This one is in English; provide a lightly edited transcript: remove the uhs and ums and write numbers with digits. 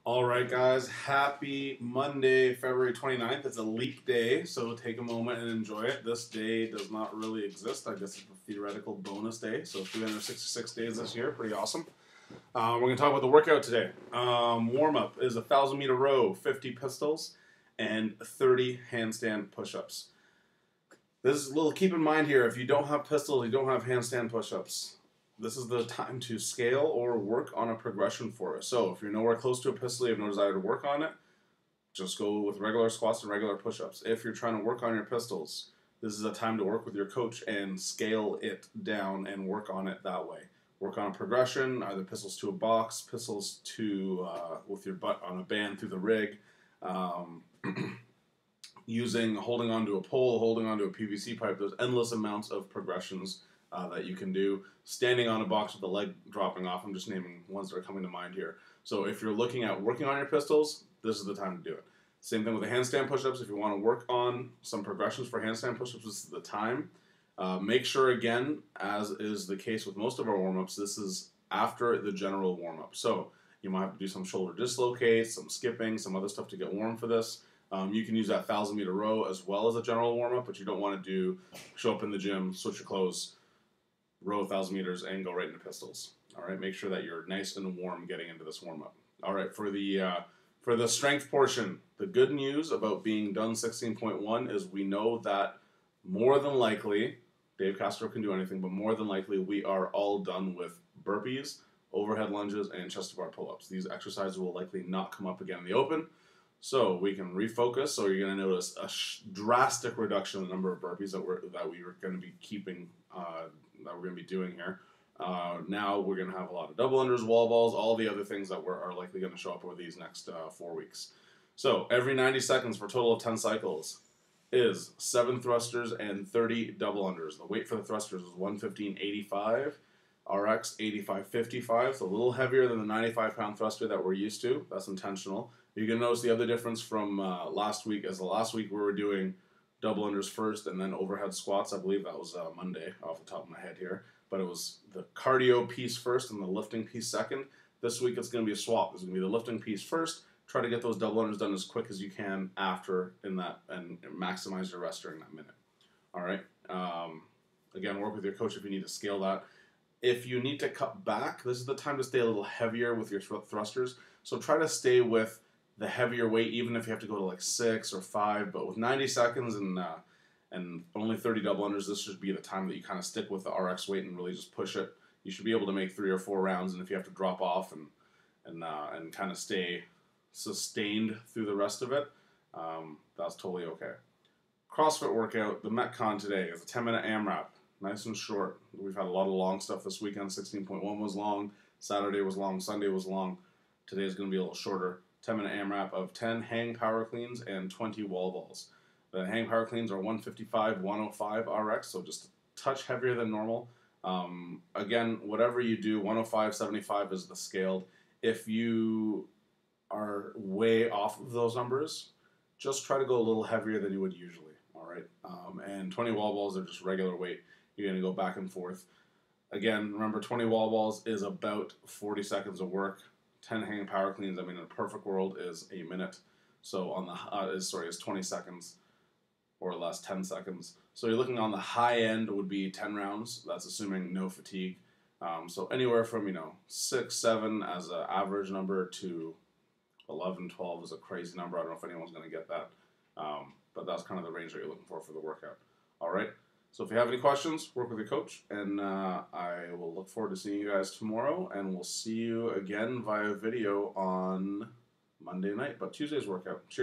All right, guys. Happy Monday, February 29th. It's a leap day, so take a moment and enjoy it. This day does not really exist. I guess it's a theoretical bonus day. So 366 days this year. Pretty awesome. We're going to talk about the workout today. Warm-up is a 1,000-meter row, 50 pistols, and 30 handstand push-ups. This is a little keep in mind here. If you don't have pistols, you don't have handstand push-ups, this is the time to scale or work on a progression for it. So if you're nowhere close to a pistol, you have no desire to work on it, just go with regular squats and regular push-ups. If you're trying to work on your pistols, this is a time to work with your coach and scale it down and work on it that way. Work on a progression, either pistols to a box, pistols to with your butt on a band through the rig, holding onto a pole, holding onto a PVC pipe. There's endless amounts of progressions that you can do. Standing on a box with the leg dropping off. I'm just naming ones that are coming to mind here. So if you're looking at working on your pistols, this is the time to do it. Same thing with the handstand push-ups. If you want to work on some progressions for handstand push-ups, this is the time. Make sure, again, as is the case with most of our warm-ups, this is after the general warm-up. So you might have to do some shoulder dislocates, some skipping, some other stuff to get warm for this. You can use that 1,000-meter row as well as a general warm-up, but you don't want to show up in the gym, switch your clothes, row 1,000 meters, and go right into pistols. All right, make sure that you're nice and warm getting into this warm-up. All right, for the strength portion, the good news about being done 16.1 is we know that more than likely, Dave Castro can do anything, but more than likely we are all done with burpees, overhead lunges, and chest-to-bar pull-ups. These exercises will likely not come up again in the open, so we can refocus. So you're going to notice a drastic reduction in the number of burpees that we are going to be keeping, that we're going to be doing here. Now we're going to have a lot of double unders, wall balls, all the other things that are likely going to show up over these next 4 weeks. So every 90 seconds for a total of 10 cycles is 7 thrusters and 30 double unders. The weight for the thrusters is 115.85, RX 85.55, so a little heavier than the 95-pound thruster that we're used to. That's intentional. You can notice the other difference from last week, as last week we were doing double unders first and then overhead squats. I believe that was Monday off the top of my head here. But it was the cardio piece first and the lifting piece second. This week it's going to be a swap. It's going to be the lifting piece first. Try to get those double unders done as quick as you can after and maximize your rest during that minute. All right. Again, work with your coach if you need to scale that. If you need to cut back, this is the time to stay a little heavier with your thrusters. So try to stay with the heavier weight, even if you have to go to like 6 or 5. But with 90 seconds and only 30 double unders, this should be the time that you kind of stick with the RX weight and really just push it. You should be able to make 3 or 4 rounds, and if you have to drop off and kind of stay sustained through the rest of it, that's totally okay. CrossFit workout, the Metcon today is a 10-minute AMRAP, nice and short. We've had a lot of long stuff this weekend. 16.1 was long, Saturday was long, Sunday was long. Today is going to be a little shorter. 10-minute AMRAP of 10 hang power cleans and 20 wall balls. The hang power cleans are 155, 105 RX, so just a touch heavier than normal. Again, whatever you do, 105, 75 is the scaled. If you are way off of those numbers, just try to go a little heavier than you would usually, all right? And 20 wall balls are just regular weight. You're going to go back and forth. Again, remember 20 wall balls is about 40 seconds of work. 10 hang power cleans, I mean, in a perfect world is a minute. So on the is 20 seconds or less, 10 seconds. So you're looking on the high end would be 10 rounds. That's assuming no fatigue. So anywhere from 6, 7 as an average number to 11, 12 is a crazy number. I don't know if anyone's going to get that, but that's kind of the range that you're looking for the workout. All right. So if you have any questions, work with your coach, and I will look forward to seeing you guys tomorrow, and we'll see you again via video on Monday night, but Tuesday's workout. Cheers.